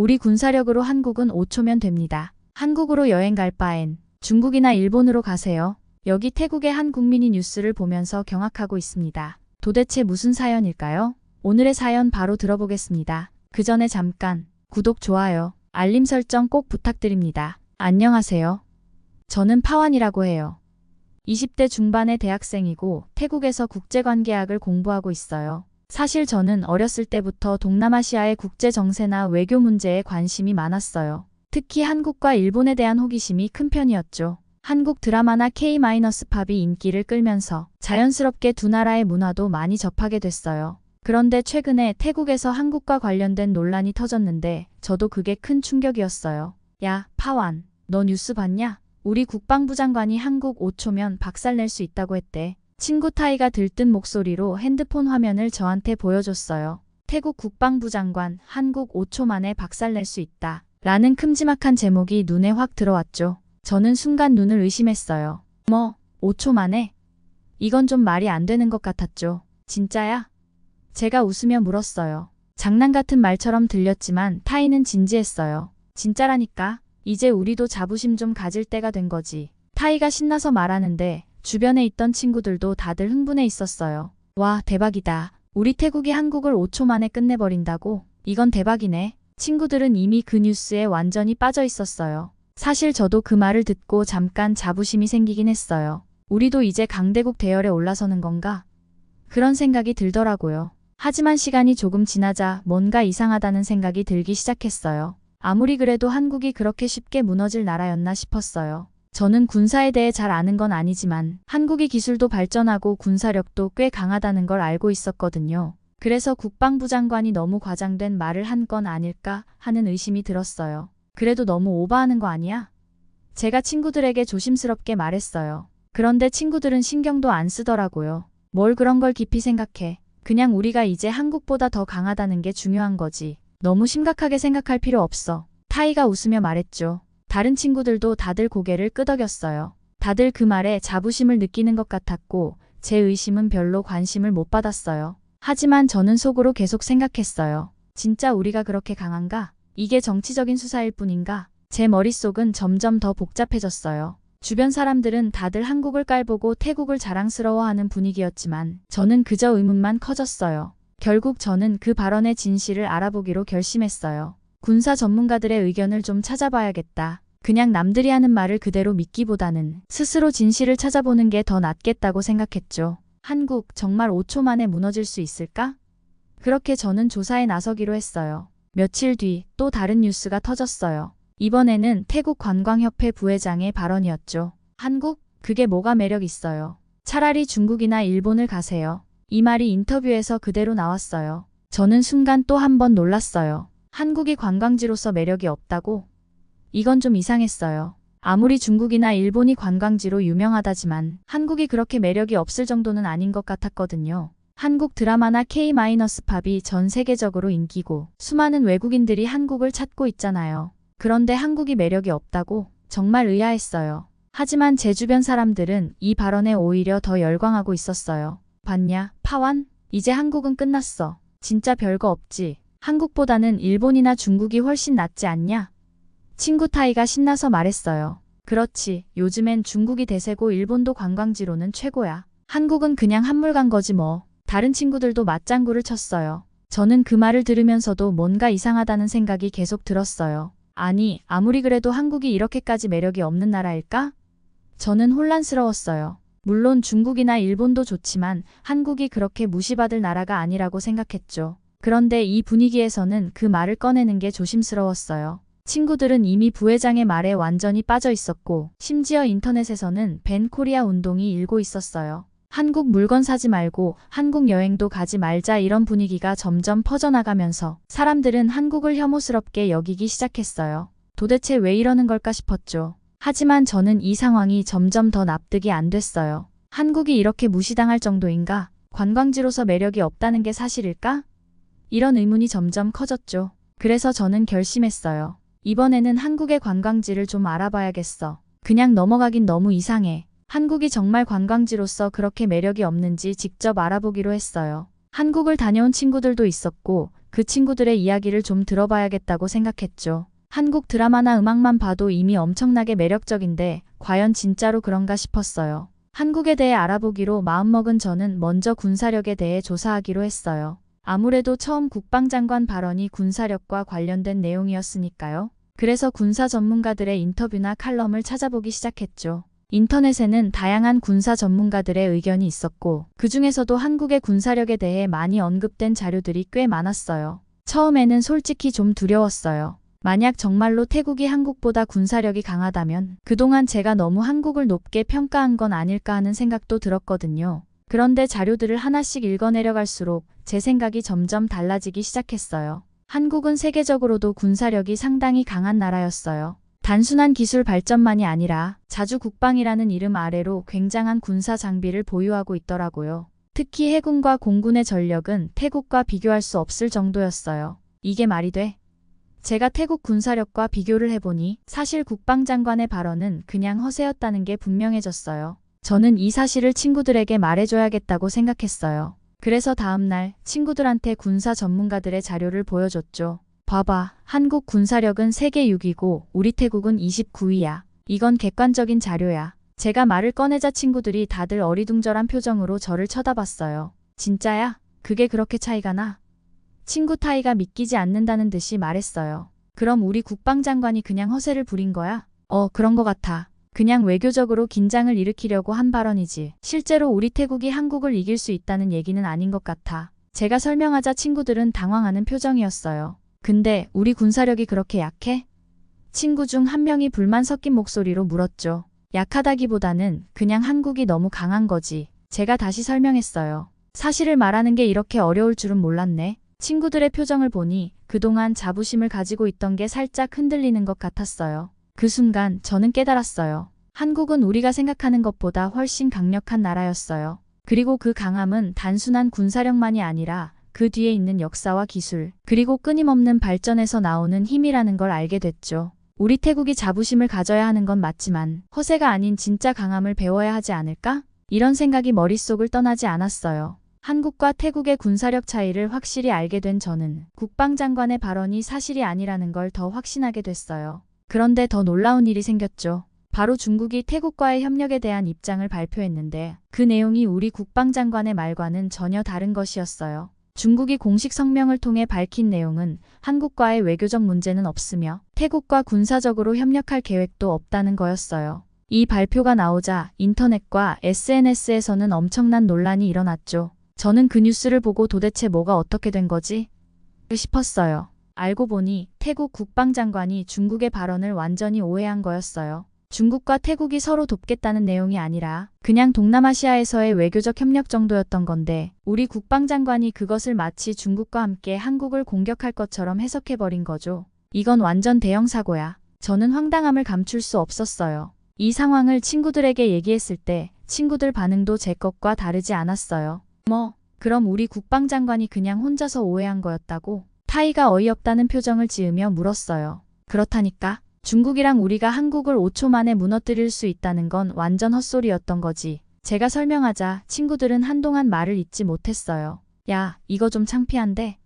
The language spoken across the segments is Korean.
우리 군사력으로 한국은 5초면 됩니다. 한국으로 여행 갈 바엔 중국이나 일본으로 가세요. 여기 태국의 한 국민이 뉴스를 보면서 경악하고 있습니다. 도대체 무슨 사연일까요? 오늘의 사연 바로 들어보겠습니다. 그 전에 잠깐 구독, 좋아요, 알림 설정 꼭 부탁드립니다. 안녕하세요. 저는 파완이라고 해요. 20대 중반의 대학생이고 태국에서 국제관계학을 공부하고 있어요. 사실 저는 어렸을 때부터 동남아시아의 국제 정세나 외교 문제에 관심이 많았어요. 특히 한국과 일본에 대한 호기심이 큰 편이었죠. 한국 드라마나 K-팝이 인기를 끌면서 자연스럽게 두 나라의 문화도 많이 접하게 됐어요. 그런데 최근에 태국에서 한국과 관련된 논란이 터졌는데 저도 그게 큰 충격이었어요. 야, 파완, 너 뉴스 봤냐? 우리 국방부 장관이 한국 5초면 박살낼 수 있다고 했대. 친구 타이가 들뜬 목소리로 핸드폰 화면을 저한테 보여줬어요. 태국 국방부 장관, 한국 5초 만에 박살낼 수 있다. 라는 큼지막한 제목이 눈에 확 들어왔죠. 저는 순간 눈을 의심했어요. 5초 만에? 이건 좀 말이 안 되는 것 같았죠. 진짜야? 제가 웃으며 물었어요. 장난 같은 말처럼 들렸지만 타이는 진지했어요. 진짜라니까. 이제 우리도 자부심 좀 가질 때가 된 거지. 타이가 신나서 말하는데 주변에 있던 친구들도 다들 흥분해 있었어요. 와, 대박이다. 우리 태국이 한국을 5초 만에 끝내버린다고? 이건 대박이네. 친구들은 이미 그 뉴스에 완전히 빠져 있었어요. 사실 저도 그 말을 듣고 잠깐 자부심이 생기긴 했어요. 우리도 이제 강대국 대열에 올라서는 건가? 그런 생각이 들더라고요. 하지만 시간이 조금 지나자 뭔가 이상하다는 생각이 들기 시작했어요. 아무리 그래도 한국이 그렇게 쉽게 무너질 나라였나 싶었어요. 저는 군사에 대해 잘 아는 건 아니지만 한국이 기술도 발전하고 군사력도 꽤 강하다는 걸 알고 있었거든요. 그래서 국방부 장관이 너무 과장된 말을 한 건 아닐까 하는 의심이 들었어요. 그래도 너무 오버하는 거 아니야? 제가 친구들에게 조심스럽게 말했어요. 그런데 친구들은 신경도 안 쓰더라고요. 뭘 그런 걸 깊이 생각해. 그냥 우리가 이제 한국보다 더 강하다는 게 중요한 거지. 너무 심각하게 생각할 필요 없어. 타이가 웃으며 말했죠. 다른 친구들도 다들 고개를 끄덕였어요. 다들 그 말에 자부심을 느끼는 것 같았고 제 의심은 별로 관심을 못 받았어요. 하지만 저는 속으로 계속 생각했어요. 진짜 우리가 그렇게 강한가? 이게 정치적인 수사일 뿐인가? 제 머릿속은 점점 더 복잡해졌어요. 주변 사람들은 다들 한국을 깔보고 태국을 자랑스러워하는 분위기였지만 저는 그저 의문만 커졌어요. 결국 저는 그 발언의 진실을 알아보기로 결심했어요. 군사 전문가들의 의견을 좀 찾아봐야겠다. 그냥 남들이 하는 말을 그대로 믿기보다는 스스로 진실을 찾아보는 게 더 낫겠다고 생각했죠. 한국 정말 5초 만에 무너질 수 있을까? 그렇게 저는 조사에 나서기로 했어요. 며칠 뒤 또 다른 뉴스가 터졌어요. 이번에는 태국 관광협회 부회장의 발언이었죠. 한국? 그게 뭐가 매력 있어요. 차라리 중국이나 일본을 가세요. 이 말이 인터뷰에서 그대로 나왔어요. 저는 순간 또 한 번 놀랐어요. 한국이 관광지로서 매력이 없다고? 이건 좀 이상했어요. 아무리 중국이나 일본이 관광지로 유명하다지만 한국이 그렇게 매력이 없을 정도는 아닌 것 같았거든요. 한국 드라마나 K-팝이 전 세계적으로 인기고 수많은 외국인들이 한국을 찾고 있잖아요. 그런데 한국이 매력이 없다고? 정말 의아했어요. 하지만 제 주변 사람들은 이 발언에 오히려 더 열광하고 있었어요. 봤냐, 파완? 이제 한국은 끝났어. 진짜 별거 없지. 한국보다는 일본이나 중국이 훨씬 낫지 않냐? 친구 타이가 신나서 말했어요. 그렇지. 요즘엔 중국이 대세고 일본도 관광지로는 최고야. 한국은 그냥 한물 간 거지 뭐. 다른 친구들도 맞장구를 쳤어요. 저는 그 말을 들으면서도 뭔가 이상하다는 생각이 계속 들었어요. 아니, 아무리 그래도 한국이 이렇게까지 매력이 없는 나라일까? 저는 혼란스러웠어요. 물론 중국이나 일본도 좋지만 한국이 그렇게 무시받을 나라가 아니라고 생각했죠. 그런데 이 분위기에서는 그 말을 꺼내는 게 조심스러웠어요. 친구들은 이미 부회장의 말에 완전히 빠져 있었고 심지어 인터넷에서는 밴 코리아 운동이 일고 있었어요. 한국 물건 사지 말고 한국 여행도 가지 말자 이런 분위기가 점점 퍼져나가면서 사람들은 한국을 혐오스럽게 여기기 시작했어요. 도대체 왜 이러는 걸까 싶었죠. 하지만 저는 이 상황이 점점 더 납득이 안 됐어요. 한국이 이렇게 무시당할 정도인가? 관광지로서 매력이 없다는 게 사실일까? 이런 의문이 점점 커졌죠. 그래서 저는 결심했어요. 이번에는 한국의 관광지를 좀 알아봐야겠어. 그냥 넘어가긴 너무 이상해. 한국이 정말 관광지로서 그렇게 매력이 없는지 직접 알아보기로 했어요. 한국을 다녀온 친구들도 있었고 그 친구들의 이야기를 좀 들어봐야겠다고 생각했죠. 한국 드라마나 음악만 봐도 이미 엄청나게 매력적인데 과연 진짜로 그런가 싶었어요. 한국에 대해 알아보기로 마음먹은 저는 먼저 군사력에 대해 조사하기로 했어요. 아무래도 처음 국방장관 발언이 군사력과 관련된 내용이었으니까요. 그래서 군사 전문가들의 인터뷰나 칼럼을 찾아보기 시작했죠. 인터넷에는 다양한 군사 전문가들의 의견이 있었고 그 중에서도 한국의 군사력에 대해 많이 언급된 자료들이 꽤 많았어요. 처음에는 솔직히 좀 두려웠어요. 만약 정말로 태국이 한국보다 군사력이 강하다면 그동안 제가 너무 한국을 높게 평가한 건 아닐까 하는 생각도 들었거든요. 그런데 자료들을 하나씩 읽어내려갈수록 제 생각이 점점 달라지기 시작했어요. 한국은 세계적으로도 군사력이 상당히 강한 나라였어요. 단순한 기술 발전만이 아니라 자주국방이라는 이름 아래로 굉장한 군사 장비를 보유하고 있더라고요. 특히 해군과 공군의 전력은 태국과 비교할 수 없을 정도였어요. 이게 말이 돼? 제가 태국 군사력과 비교를 해보니 사실 국방장관의 발언은 그냥 허세였다는 게 분명해졌어요. 저는 이 사실을 친구들에게 말해줘야겠다고 생각했어요. 그래서 다음날 친구들한테 군사 전문가들의 자료를 보여줬죠. 봐봐, 한국 군사력은 세계 6위고 우리 태국은 29위야. 이건 객관적인 자료야. 제가 말을 꺼내자 친구들이 다들 어리둥절한 표정으로 저를 쳐다봤어요. 진짜야? 그게 그렇게 차이가 나? 친구 타이가 믿기지 않는다는 듯이 말했어요. 그럼 우리 국방장관이 그냥 허세를 부린 거야? 그런 거 같아. 그냥 외교적으로 긴장을 일으키려고 한 발언이지. 실제로 우리 태국이 한국을 이길 수 있다는 얘기는 아닌 것 같아. 제가 설명하자 친구들은 당황하는 표정이었어요. 근데 우리 군사력이 그렇게 약해? 친구 중 한 명이 불만 섞인 목소리로 물었죠. 약하다기보다는 그냥 한국이 너무 강한 거지. 제가 다시 설명했어요. 사실을 말하는 게 이렇게 어려울 줄은 몰랐네. 친구들의 표정을 보니 그동안 자부심을 가지고 있던 게 살짝 흔들리는 것 같았어요. 그 순간 저는 깨달았어요. 한국은 우리가 생각하는 것보다 훨씬 강력한 나라였어요. 그리고 그 강함은 단순한 군사력만이 아니라 그 뒤에 있는 역사와 기술, 그리고 끊임없는 발전에서 나오는 힘이라는 걸 알게 됐죠. 우리 태국이 자부심을 가져야 하는 건 맞지만 허세가 아닌 진짜 강함을 배워야 하지 않을까? 이런 생각이 머릿속을 떠나지 않았어요. 한국과 태국의 군사력 차이를 확실히 알게 된 저는 국방장관의 발언이 사실이 아니라는 걸 더 확신하게 됐어요. 그런데 더 놀라운 일이 생겼죠. 바로 중국이 태국과의 협력에 대한 입장을 발표했는데 그 내용이 우리 국방장관의 말과는 전혀 다른 것이었어요. 중국이 공식 성명을 통해 밝힌 내용은 한국과의 외교적 문제는 없으며 태국과 군사적으로 협력할 계획도 없다는 거였어요. 이 발표가 나오자 인터넷과 SNS에서는 엄청난 논란이 일어났죠. 저는 그 뉴스를 보고 도대체 뭐가 어떻게 된 거지? 싶었어요. 알고 보니 태국 국방장관이 중국의 발언을 완전히 오해한 거였어요. 중국과 태국이 서로 돕겠다는 내용이 아니라 그냥 동남아시아에서의 외교적 협력 정도였던 건데 우리 국방장관이 그것을 마치 중국과 함께 한국을 공격할 것처럼 해석해버린 거죠. 이건 완전 대형 사고야. 저는 황당함을 감출 수 없었어요. 이 상황을 친구들에게 얘기했을 때 친구들 반응도 제 것과 다르지 않았어요. 그럼 우리 국방장관이 그냥 혼자서 오해한 거였다고? 타이가 어이없다는 표정을 지으며 물었어요. 그렇다니까. 중국이랑 우리가 한국을 5초 만에 무너뜨릴 수 있다는 건 완전 헛소리였던 거지. 제가 설명하자 친구들은 한동안 말을 잇지 못했어요. 야, 이거 좀 창피한데?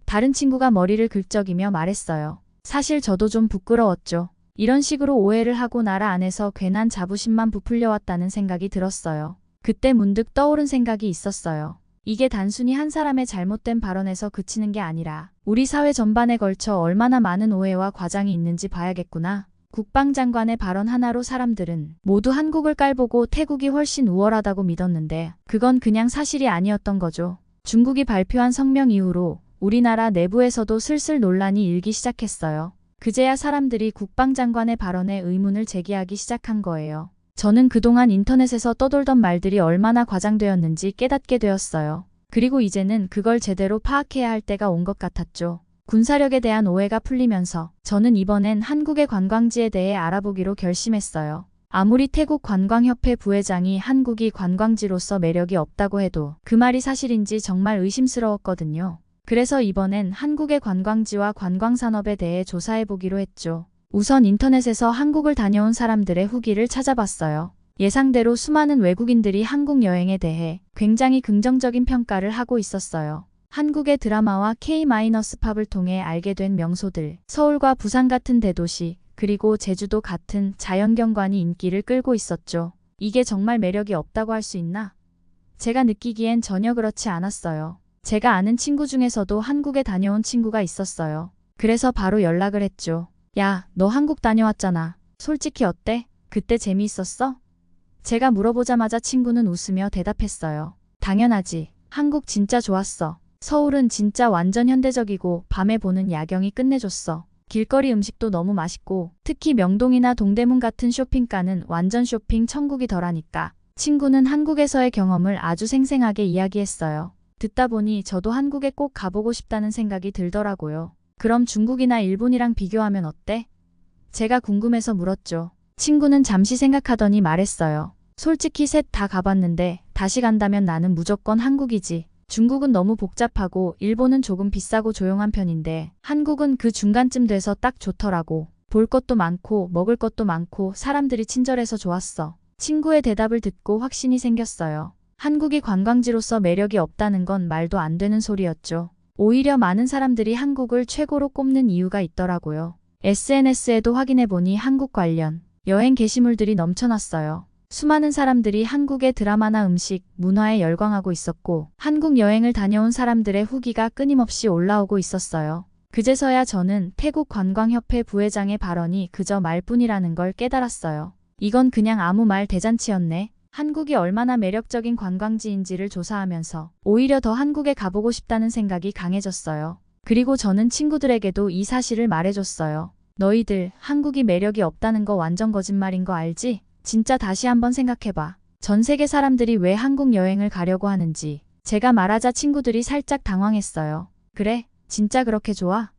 다른 친구가 머리를 긁적이며 말했어요. 사실 저도 좀 부끄러웠죠. 이런 식으로 오해를 하고 나라 안에서 괜한 자부심만 부풀려 왔다는 생각이 들었어요. 그때 문득 떠오른 생각이 있었어요. 이게 단순히 한 사람의 잘못된 발언에서 그치는 게 아니라 우리 사회 전반에 걸쳐 얼마나 많은 오해와 과장이 있는지 봐야겠구나. 국방장관의 발언 하나로 사람들은 모두 한국을 깔보고 태국이 훨씬 우월하다고 믿었는데 그건 그냥 사실이 아니었던 거죠. 중국이 발표한 성명 이후로 우리나라 내부에서도 슬슬 논란이 일기 시작했어요. 그제야 사람들이 국방장관의 발언에 의문을 제기하기 시작한 거예요. 저는 그동안 인터넷에서 떠돌던 말들이 얼마나 과장되었는지 깨닫게 되었어요. 그리고 이제는 그걸 제대로 파악해야 할 때가 온 것 같았죠. 군사력에 대한 오해가 풀리면서 저는 이번엔 한국의 관광지에 대해 알아보기로 결심했어요. 아무리 태국 관광협회 부회장이 한국이 관광지로서 매력이 없다고 해도 그 말이 사실인지 정말 의심스러웠거든요. 그래서 이번엔 한국의 관광지와 관광산업에 대해 조사해보기로 했죠. 우선 인터넷에서 한국을 다녀온 사람들의 후기를 찾아봤어요. 예상대로 수많은 외국인들이 한국 여행에 대해 굉장히 긍정적인 평가를 하고 있었어요. 한국의 드라마와 K-팝을 통해 알게 된 명소들, 서울과 부산 같은 대도시, 그리고 제주도 같은 자연경관이 인기를 끌고 있었죠. 이게 정말 매력이 없다고 할 수 있나? 제가 느끼기엔 전혀 그렇지 않았어요. 제가 아는 친구 중에서도 한국에 다녀온 친구가 있었어요. 그래서 바로 연락을 했죠. 야, 너 한국 다녀왔잖아. 솔직히 어때? 그때 재미있었어? 제가 물어보자마자 친구는 웃으며 대답했어요. 당연하지. 한국 진짜 좋았어. 서울은 진짜 완전 현대적이고 밤에 보는 야경이 끝내줬어. 길거리 음식도 너무 맛있고 특히 명동이나 동대문 같은 쇼핑가는 완전 쇼핑 천국이더라니까. 친구는 한국에서의 경험을 아주 생생하게 이야기했어요. 듣다 보니 저도 한국에 꼭 가보고 싶다는 생각이 들더라고요. 그럼 중국이나 일본이랑 비교하면 어때? 제가 궁금해서 물었죠. 친구는 잠시 생각하더니 말했어요. 솔직히 셋 다 가봤는데 다시 간다면 나는 무조건 한국이지. 중국은 너무 복잡하고 일본은 조금 비싸고 조용한 편인데 한국은 그 중간쯤 돼서 딱 좋더라고. 볼 것도 많고 먹을 것도 많고 사람들이 친절해서 좋았어. 친구의 대답을 듣고 확신이 생겼어요. 한국이 관광지로서 매력이 없다는 건 말도 안 되는 소리였죠. 오히려 많은 사람들이 한국을 최고로 꼽는 이유가 있더라고요. SNS에도 확인해보니 한국 관련 여행 게시물들이 넘쳐났어요. 수많은 사람들이 한국의 드라마나 음식, 문화에 열광하고 있었고 한국 여행을 다녀온 사람들의 후기가 끊임없이 올라오고 있었어요. 그제서야 저는 태국관광협회 부회장의 발언이 그저 말뿐이라는 걸 깨달았어요. 이건 그냥 아무 말 대잔치였네. 한국이 얼마나 매력적인 관광지인지를 조사하면서 오히려 더 한국에 가보고 싶다는 생각이 강해졌어요. 그리고 저는 친구들에게도 이 사실을 말해줬어요. 너희들 한국이 매력이 없다는 거 완전 거짓말인 거 알지? 진짜 다시 한번 생각해봐. 전 세계 사람들이 왜 한국 여행을 가려고 하는지. 제가 말하자 친구들이 살짝 당황했어요. 그래? 진짜 그렇게 좋아?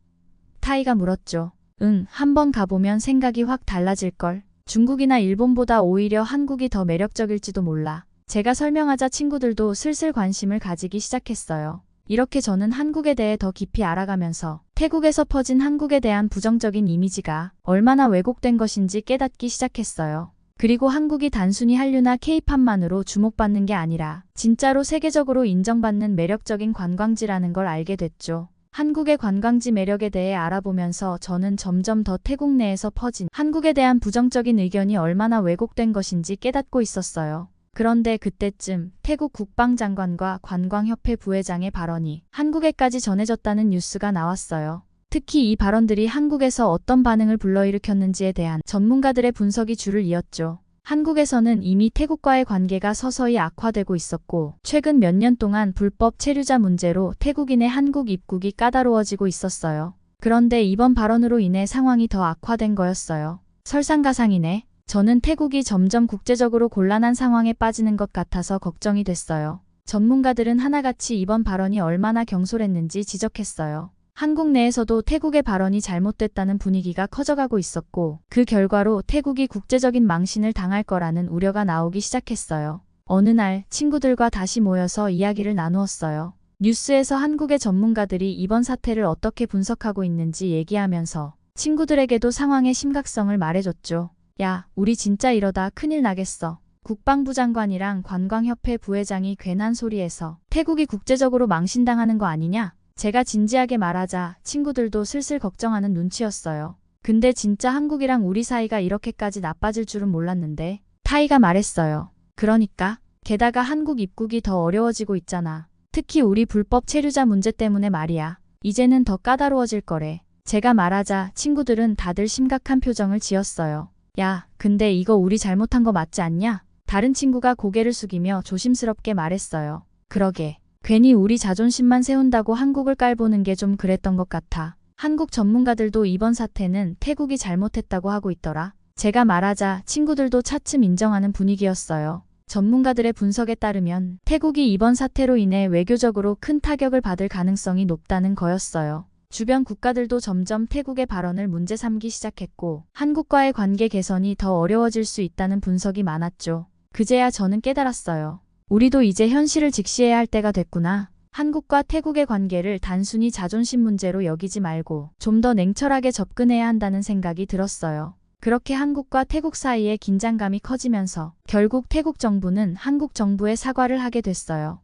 타이가 물었죠. 응, 한번 가보면 생각이 확 달라질걸. 중국이나 일본보다 오히려 한국이 더 매력적일지도 몰라. 제가 설명하자 친구들도 슬슬 관심을 가지기 시작했어요. 이렇게 저는 한국에 대해 더 깊이 알아가면서 태국에서 퍼진 한국에 대한 부정적인 이미지가 얼마나 왜곡된 것인지 깨닫기 시작했어요. 그리고 한국이 단순히 한류나 K-팝만으로 주목받는 게 아니라 진짜로 세계적으로 인정받는 매력적인 관광지라는 걸 알게 됐죠. 한국의 관광지 매력에 대해 알아보면서 저는 점점 더 태국 내에서 퍼진 한국에 대한 부정적인 의견이 얼마나 왜곡된 것인지 깨닫고 있었어요. 그런데 그때쯤 태국 국방장관과 관광협회 부회장의 발언이 한국에까지 전해졌다는 뉴스가 나왔어요. 특히 이 발언들이 한국에서 어떤 반응을 불러일으켰는지에 대한 전문가들의 분석이 줄을 이었죠. 한국에서는 이미 태국과의 관계가 서서히 악화되고 있었고 최근 몇 년 동안 불법 체류자 문제로 태국인의 한국 입국이 까다로워지고 있었어요. 그런데 이번 발언으로 인해 상황이 더 악화된 거였어요. 설상가상이네. 저는 태국이 점점 국제적으로 곤란한 상황에 빠지는 것 같아서 걱정이 됐어요. 전문가들은 하나같이 이번 발언이 얼마나 경솔했는지 지적했어요. 한국 내에서도 태국의 발언이 잘못됐다는 분위기가 커져가고 있었고 그 결과로 태국이 국제적인 망신을 당할 거라는 우려가 나오기 시작했어요. 어느 날 친구들과 다시 모여서 이야기를 나누었어요. 뉴스에서 한국의 전문가들이 이번 사태를 어떻게 분석하고 있는지 얘기하면서 친구들에게도 상황의 심각성을 말해줬죠. 야, 우리 진짜 이러다 큰일 나겠어. 국방부 장관이랑 관광협회 부회장이 괜한 소리해서 태국이 국제적으로 망신당하는 거 아니냐? 제가 진지하게 말하자 친구들도 슬슬 걱정하는 눈치였어요. 근데 진짜 한국이랑 우리 사이가 이렇게까지 나빠질 줄은 몰랐는데. 타이가 말했어요. 그러니까. 게다가 한국 입국이 더 어려워지고 있잖아. 특히 우리 불법 체류자 문제 때문에 말이야. 이제는 더 까다로워질 거래. 제가 말하자 친구들은 다들 심각한 표정을 지었어요. 야, 근데 이거 우리 잘못한 거 맞지 않냐? 다른 친구가 고개를 숙이며 조심스럽게 말했어요. 그러게. 괜히 우리 자존심만 세운다고 한국을 깔보는 게 좀 그랬던 것 같아. 한국 전문가들도 이번 사태는 태국이 잘못했다고 하고 있더라. 제가 말하자 친구들도 차츰 인정하는 분위기였어요. 전문가들의 분석에 따르면 태국이 이번 사태로 인해 외교적으로 큰 타격을 받을 가능성이 높다는 거였어요. 주변 국가들도 점점 태국의 발언을 문제 삼기 시작했고 한국과의 관계 개선이 더 어려워질 수 있다는 분석이 많았죠. 그제야 저는 깨달았어요. 우리도 이제 현실을 직시해야 할 때가 됐구나. 한국과 태국의 관계를 단순히 자존심 문제로 여기지 말고 좀 더 냉철하게 접근해야 한다는 생각이 들었어요. 그렇게 한국과 태국 사이의 긴장감이 커지면서 결국 태국 정부는 한국 정부에 사과를 하게 됐어요.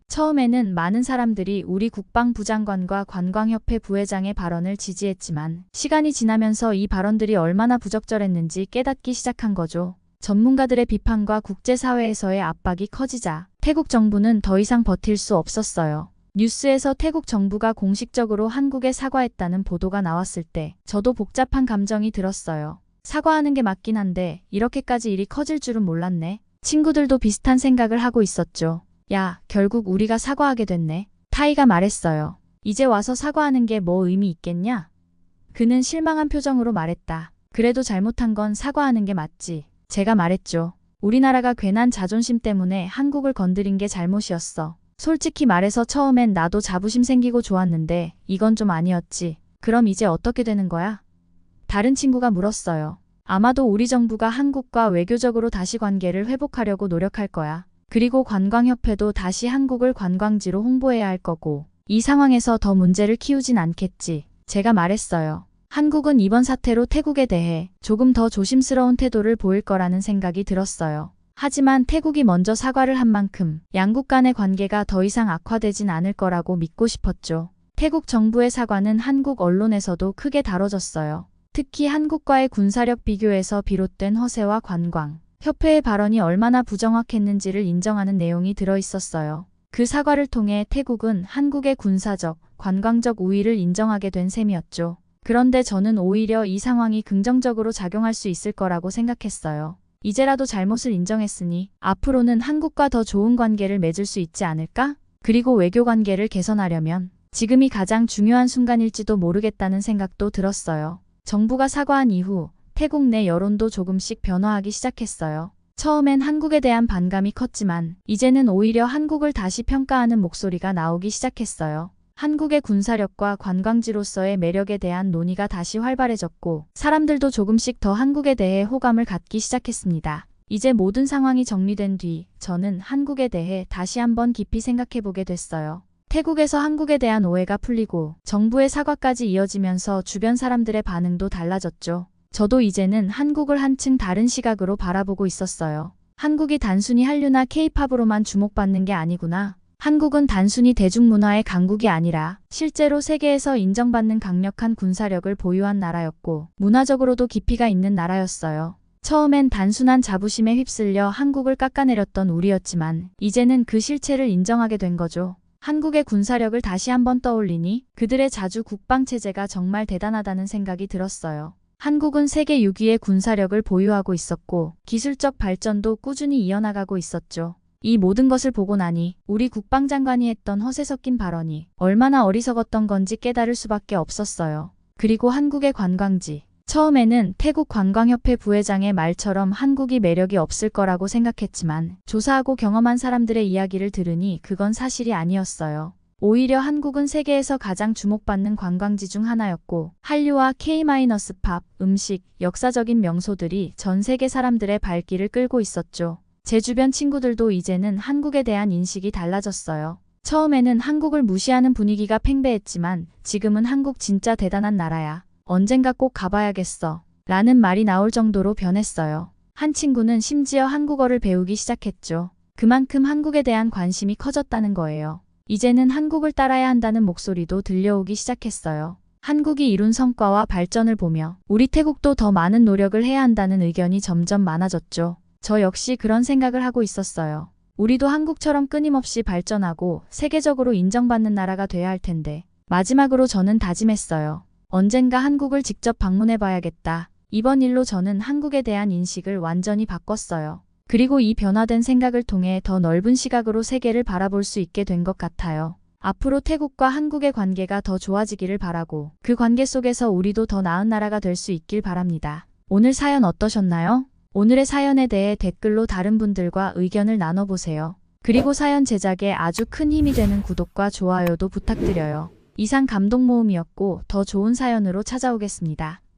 처음에는 많은 사람들이 우리 국방부 장관과 관광협회 부회장의 발언을 지지했지만 시간이 지나면서 이 발언들이 얼마나 부적절했는지 깨닫기 시작한 거죠. 전문가들의 비판과 국제사회에서의 압박이 커지자 태국 정부는 더 이상 버틸 수 없었어요. 뉴스에서 태국 정부가 공식적으로 한국에 사과했다는 보도가 나왔을 때 저도 복잡한 감정이 들었어요. 사과하는 게 맞긴 한데 이렇게까지 일이 커질 줄은 몰랐네. 친구들도 비슷한 생각을 하고 있었죠. 야, 결국 우리가 사과하게 됐네. 타이가 말했어요. 이제 와서 사과하는 게 뭐 의미 있겠냐? 그는 실망한 표정으로 말했다. 그래도 잘못한 건 사과하는 게 맞지. 제가 말했죠. 우리나라가 괜한 자존심 때문에 한국을 건드린 게 잘못이었어. 솔직히 말해서 처음엔 나도 자부심 생기고 좋았는데 이건 좀 아니었지. 그럼 이제 어떻게 되는 거야? 다른 친구가 물었어요. 아마도 우리 정부가 한국과 외교적으로 다시 관계를 회복하려고 노력할 거야. 그리고 관광협회도 다시 한국을 관광지로 홍보해야 할 거고 이 상황에서 더 문제를 키우진 않겠지. 제가 말했어요. 한국은 이번 사태로 태국에 대해 조금 더 조심스러운 태도를 보일 거라는 생각이 들었어요. 하지만 태국이 먼저 사과를 한 만큼 양국 간의 관계가 더 이상 악화되진 않을 거라고 믿고 싶었죠. 태국 정부의 사과는 한국 언론에서도 크게 다뤄졌어요. 특히 한국과의 군사력 비교에서 비롯된 허세와 관광, 협회의 발언이 얼마나 부정확했는지를 인정하는 내용이 들어있었어요. 그 사과를 통해 태국은 한국의 군사적, 관광적 우위를 인정하게 된 셈이었죠. 그런데 저는 오히려 이 상황이 긍정적으로 작용할 수 있을 거라고 생각했어요. 이제라도 잘못을 인정했으니 앞으로는 한국과 더 좋은 관계를 맺을 수 있지 않을까? 그리고 외교 관계를 개선하려면 지금이 가장 중요한 순간일지도 모르겠다는 생각도 들었어요. 정부가 사과한 이후 태국 내 여론도 조금씩 변화하기 시작했어요. 처음엔 한국에 대한 반감이 컸지만 이제는 오히려 한국을 다시 평가하는 목소리가 나오기 시작했어요. 한국의 군사력과 관광지로서의 매력에 대한 논의가 다시 활발해졌고 사람들도 조금씩 더 한국에 대해 호감을 갖기 시작했습니다. 이제 모든 상황이 정리된 뒤 저는 한국에 대해 다시 한번 깊이 생각해보게 됐어요. 태국에서 한국에 대한 오해가 풀리고 정부의 사과까지 이어지면서 주변 사람들의 반응도 달라졌죠. 저도 이제는 한국을 한층 다른 시각으로 바라보고 있었어요. 한국이 단순히 한류나 케이팝으로만 주목받는 게 아니구나. 한국은 단순히 대중문화의 강국이 아니라 실제로 세계에서 인정받는 강력한 군사력을 보유한 나라였고 문화적으로도 깊이가 있는 나라였어요. 처음엔 단순한 자부심에 휩쓸려 한국을 깎아내렸던 우리였지만 이제는 그 실체를 인정하게 된 거죠. 한국의 군사력을 다시 한번 떠올리니 그들의 자주 국방체제가 정말 대단하다는 생각이 들었어요. 한국은 세계 6위의 군사력을 보유하고 있었고 기술적 발전도 꾸준히 이어나가고 있었죠. 이 모든 것을 보고 나니 우리 국방장관이 했던 허세 섞인 발언이 얼마나 어리석었던 건지 깨달을 수밖에 없었어요. 그리고 한국의 관광지. 처음에는 태국 관광협회 부회장의 말처럼 한국이 매력이 없을 거라고 생각했지만 조사하고 경험한 사람들의 이야기를 들으니 그건 사실이 아니었어요. 오히려 한국은 세계에서 가장 주목받는 관광지 중 하나였고 한류와 K-팝, 음식, 역사적인 명소들이 전 세계 사람들의 발길을 끌고 있었죠. 제 주변 친구들도 이제는 한국에 대한 인식이 달라졌어요. 처음에는 한국을 무시하는 분위기가 팽배했지만 지금은 한국 진짜 대단한 나라야. 언젠가 꼭 가봐야겠어. 라는 말이 나올 정도로 변했어요. 한 친구는 심지어 한국어를 배우기 시작했죠. 그만큼 한국에 대한 관심이 커졌다는 거예요. 이제는 한국을 따라야 한다는 목소리도 들려오기 시작했어요. 한국이 이룬 성과와 발전을 보며 우리 태국도 더 많은 노력을 해야 한다는 의견이 점점 많아졌죠. 저 역시 그런 생각을 하고 있었어요. 우리도 한국처럼 끊임없이 발전하고 세계적으로 인정받는 나라가 돼야 할 텐데. 마지막으로 저는 다짐했어요. 언젠가 한국을 직접 방문해 봐야겠다. 이번 일로 저는 한국에 대한 인식을 완전히 바꿨어요. 그리고 이 변화된 생각을 통해 더 넓은 시각으로 세계를 바라볼 수 있게 된 것 같아요. 앞으로 태국과 한국의 관계가 더 좋아지기를 바라고 그 관계 속에서 우리도 더 나은 나라가 될 수 있길 바랍니다. 오늘 사연 어떠셨나요? 오늘의 사연에 대해 댓글로 다른 분들과 의견을 나눠보세요. 그리고 사연 제작에 아주 큰 힘이 되는 구독과 좋아요도 부탁드려요. 이상 감동 모음이었고 더 좋은 사연으로 찾아오겠습니다.